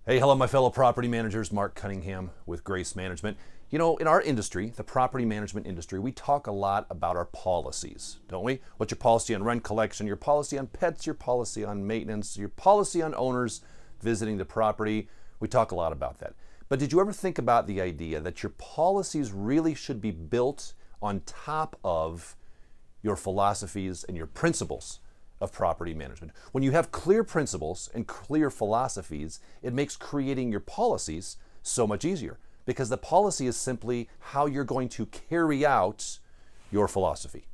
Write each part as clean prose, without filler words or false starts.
Hey, hello, my fellow property managers. Marc Cunningham with Grace Management. You know, in our industry, the property management industry, we talk a lot about our policies, don't we? What's your policy on rent collection, your policy on pets, your policy on maintenance, your policy on owners visiting the property. We talk a lot about that. But did you ever think about the idea that your policies really should be built on top of your philosophies and your principles of property management? When you have clear principles and clear philosophies, it makes creating your policies so much easier, because the policy is simply how you're going to carry out your philosophy.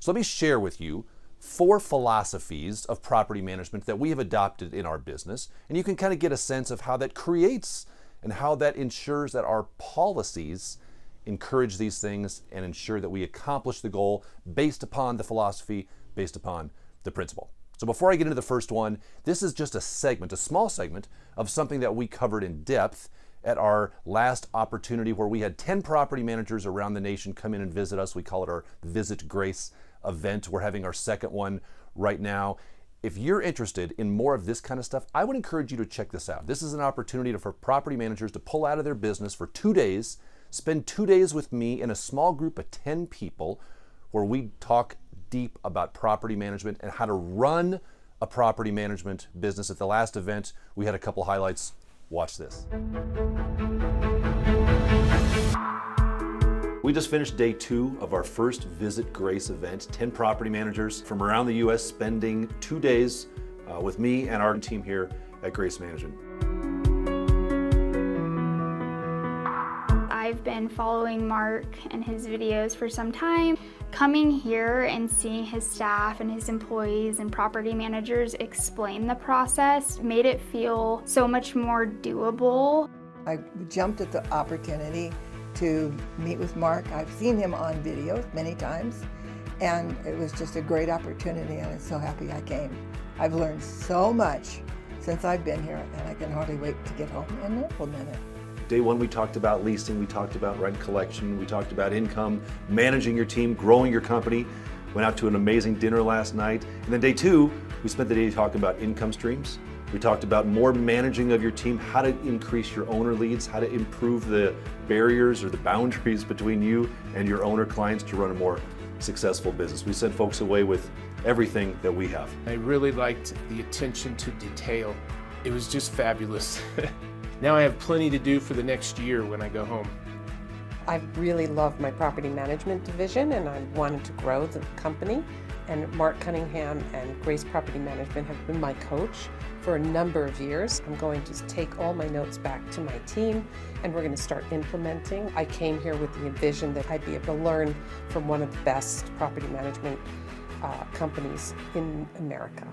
So let me share with you 4 philosophies of property management that we have adopted in our business, and you can kind of get a sense of how that creates and how that ensures that our policies encourage these things and ensure that we accomplish the goal based upon the philosophy, based upon the principle. So before I get into the first one, this is just a segment, a small segment of something that we covered in depth at our last opportunity, where we had 10 property managers around the nation come in and visit us. We call it our Visit Grace event. We're having our second one right now. If you're interested in more of this kind of stuff, I would encourage you to check this out. This is an opportunity for property managers to pull out of their business for 2 days, spend 2 days with me in a small group of 10 people, where we talk deep about property management and how to run a property management business. At the last event, we had a couple highlights. Watch this. We just finished day 2 of our first Visit Grace event. 10 property managers from around the U.S. spending 2 days with me and our team here at Grace Management. I've been following Marc and his videos for some time. Coming here and seeing his staff and his employees and property managers explain the process made it feel so much more doable. I jumped at the opportunity to meet with Marc. I've seen him on video many times, and it was just a great opportunity, and I'm so happy I came. I've learned so much since I've been here, and I can hardly wait to get home and implement it. Day 1, we talked about leasing, we talked about rent collection, we talked about income, managing your team, growing your company. Went out to an amazing dinner last night. And then day 2, we spent the day talking about income streams. We talked about more managing of your team, how to increase your owner leads, how to improve the barriers or the boundaries between you and your owner clients to run a more successful business. We sent folks away with everything that we have. I really liked the attention to detail. It was just fabulous. Now I have plenty to do for the next year when I go home. I really love my property management division, and I wanted to grow the company. And Marc Cunningham and Grace Property Management have been my coach for a number of years. I'm going to take all my notes back to my team, and we're going to start implementing. I came here with the vision that I'd be able to learn from one of the best property management companies in America.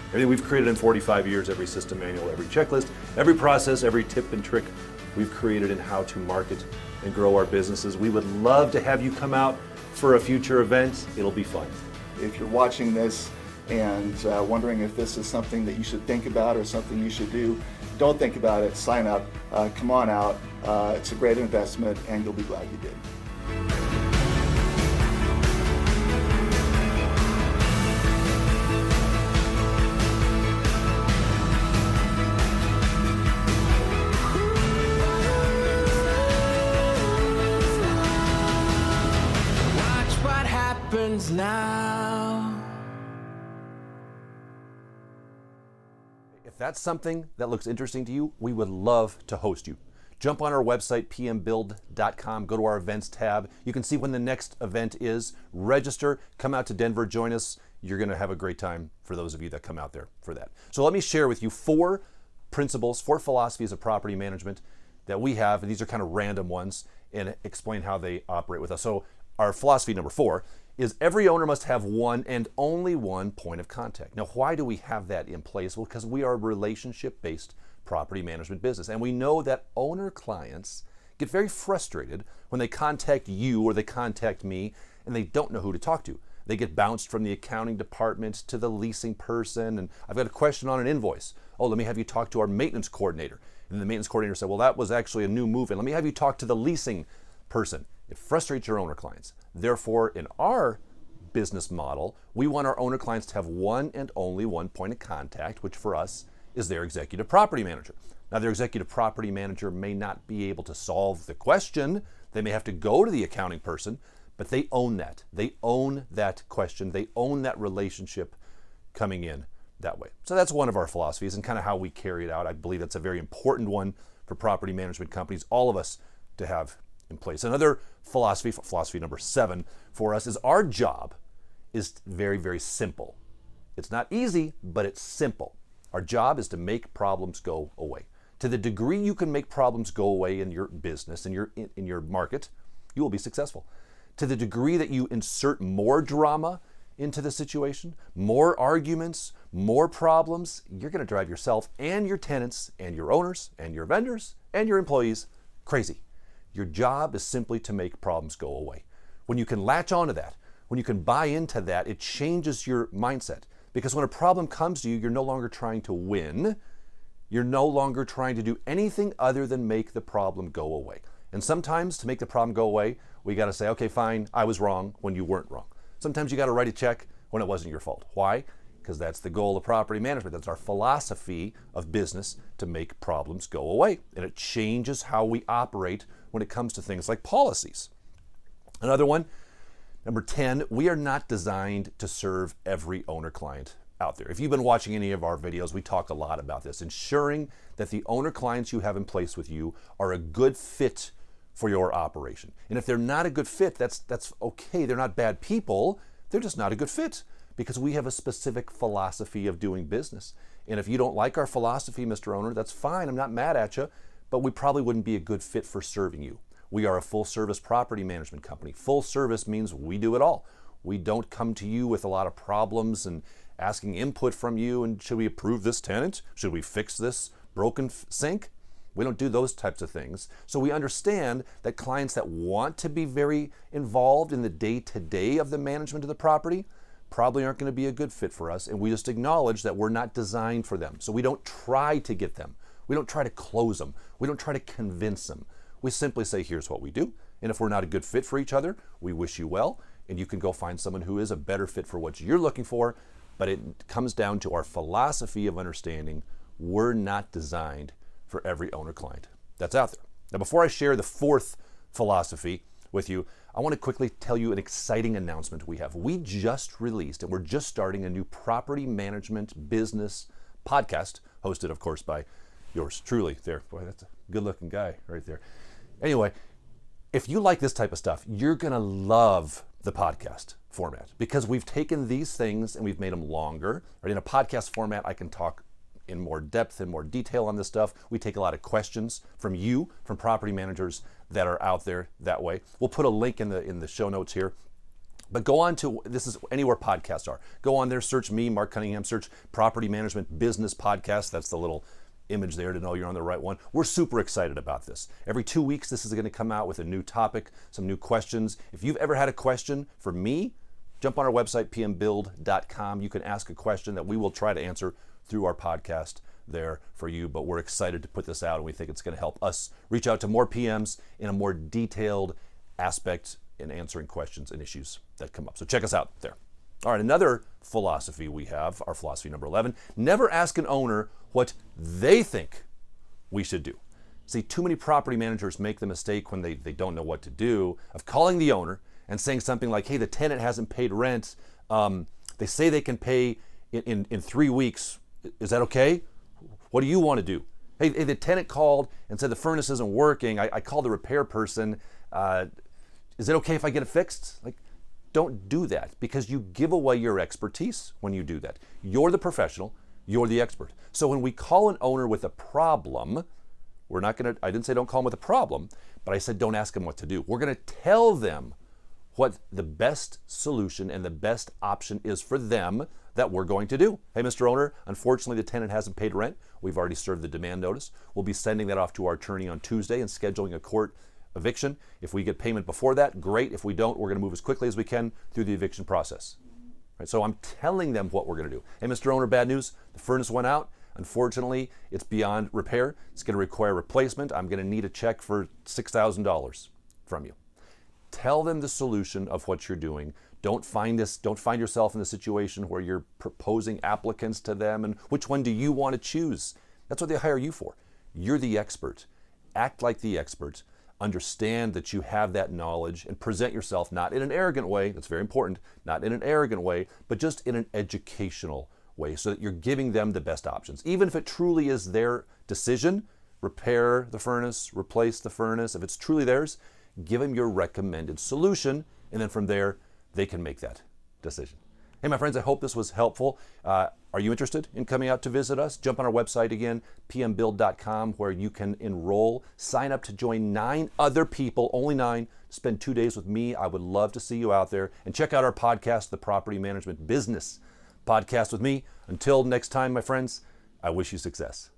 Everything we've created in 45 years, every system manual, every checklist, every process, every tip and trick we've created in how to market and grow our businesses. We would love to have you come out for a future event. It'll be fun. If you're watching this and wondering if this is something that you should think about or something you should do, don't think about it, sign up, come on out. It's a great investment, and you'll be glad you did. Now. If that's something that looks interesting to you, we would love to host you. Jump on our website, pmbuild.com, go to our events tab. You can see when the next event is. Register, come out to Denver, join us. You're going to have a great time for those of you that come out there for that. So let me share with you 4 principles, 4 philosophies of property management that we have, and these are kind of random ones, and explain how they operate with us. So our philosophy number 4 is every owner must have one and only one point of contact. Now, why do we have that in place? Well, because we are a relationship-based property management business, and we know that owner clients get very frustrated when they contact you or they contact me and they don't know who to talk to. They get bounced from the accounting department to the leasing person, and I've got a question on an invoice. Oh, let me have you talk to our maintenance coordinator. And the maintenance coordinator said, well, that was actually a new move-in. Let me have you talk to the leasing person. It frustrates your owner clients. Therefore, in our business model, we want our owner clients to have one and only one point of contact, which for us is their executive property manager. Now, their executive property manager may not be able to solve the question. They may have to go to the accounting person, but they own that. They own that question. They own that relationship coming in that way. So that's one of our philosophies and kind of how we carry it out. I believe that's a very important one for property management companies, all of us, to have in place. Another philosophy number 7 for us, is our job is very, very simple. It's not easy, but it's simple. Our job is to make problems go away. To the degree you can make problems go away in your business, in your market, you will be successful. To the degree that you insert more drama into the situation, more arguments, more problems, you're going to drive yourself and your tenants and your owners and your vendors and your employees crazy. Your job is simply to make problems go away. When you can latch onto that, when you can buy into that, it changes your mindset. Because when a problem comes to you, you're no longer trying to win. You're no longer trying to do anything other than make the problem go away. And sometimes to make the problem go away, we got to say, okay, fine, I was wrong when you weren't wrong. Sometimes you got to write a check when it wasn't your fault. Why? Because that's the goal of property management. That's our philosophy of business, to make problems go away. And it changes how we operate when it comes to things like policies. Another one, number 10, we are not designed to serve every owner client out there. If you've been watching any of our videos, we talk a lot about this, ensuring that the owner clients you have in place with you are a good fit for your operation. And if they're not a good fit, that's okay. They're not bad people. They're just not a good fit, because we have a specific philosophy of doing business. And if you don't like our philosophy, Mr. Owner, that's fine. I'm not mad at you, but we probably wouldn't be a good fit for serving you. We are a full service property management company. Full service means we do it all. We don't come to you with a lot of problems and asking input from you, and should we approve this tenant? Should we fix this broken sink? We don't do those types of things. So we understand that clients that want to be very involved in the day-to-day of the management of the property probably aren't going to be a good fit for us, and we just acknowledge that we're not designed for them. So we don't try to get them. We don't try to close them. We don't try to convince them. We simply say, here's what we do, and if we're not a good fit for each other, we wish you well, and you can go find someone who is a better fit for what you're looking for. But it comes down to our philosophy of understanding we're not designed for every owner client that's out there. Now, before I share the 4th philosophy with you, I want to quickly tell you an exciting announcement we have. We just released, and we're just starting, a new property management business podcast, hosted, of course, by yours truly there. Boy, that's a good-looking guy right there. Anyway, if you like this type of stuff, you're going to love the podcast format, because we've taken these things and we've made them longer. Right? In a podcast format, I can talk in more depth and more detail on this stuff. We take a lot of questions from you, from property managers that are out there that way. We'll put a link in the show notes here. But go on to, this is anywhere podcasts are. Go on there, search me, Marc Cunningham, search Property Management Business Podcast. That's the little image there to know you're on the right one. We're super excited about this. Every 2 weeks, this is going to come out with a new topic, some new questions. If you've ever had a question for me, jump on our website, pmbuild.com. You can ask a question that we will try to answer through our podcast there for you. But we're excited to put this out, and we think it's going to help us reach out to more PMs in a more detailed aspect in answering questions and issues that come up. So check us out there. All right, another philosophy we have, our philosophy number 11, never ask an owner what they think we should do. See, too many property managers make the mistake when they don't know what to do of calling the owner and saying something like, hey, the tenant hasn't paid rent. They say they can pay in 3 weeks. Is that okay? What do you want to do? Hey, the tenant called and said the furnace isn't working. I called the repair person. Is it okay if I get it fixed? Like, don't do that, because you give away your expertise when you do that. You're the professional. You're the expert. So when we call an owner with a problem, we're not going to, I didn't say don't call them with a problem, but I said don't ask them what to do. We're going to tell them what the best solution and the best option is for them that we're going to do. Hey, Mr. Owner, unfortunately the tenant hasn't paid rent. We've already served the demand notice. We'll be sending that off to our attorney on Tuesday and scheduling a court eviction. If we get payment before that, great. If we don't, we're going to move as quickly as we can through the eviction process. Right? So I'm telling them what we're going to do. Hey, Mr. Owner, bad news. The furnace went out. Unfortunately, it's beyond repair. It's going to require replacement. I'm going to need a check for $6,000 from you. Tell them the solution of what you're doing. Don't find yourself in the situation where you're proposing applicants to them and which one do you want to choose? That's what they hire you for. You're the expert. Act like the expert. Understand that you have that knowledge and present yourself not in an arrogant way, that's very important, not in an arrogant way, but just in an educational way so that you're giving them the best options. Even if it truly is their decision, repair the furnace, replace the furnace, if it's truly theirs, give them your recommended solution, and then from there, they can make that decision. Hey, my friends, I hope this was helpful. Are you interested in coming out to visit us? Jump on our website again, pmbuild.com, where you can enroll, sign up to join 9 other people, only 9, spend 2 days with me. I would love to see you out there. And check out our podcast, The Property Management Business Podcast with me. Until next time, my friends, I wish you success.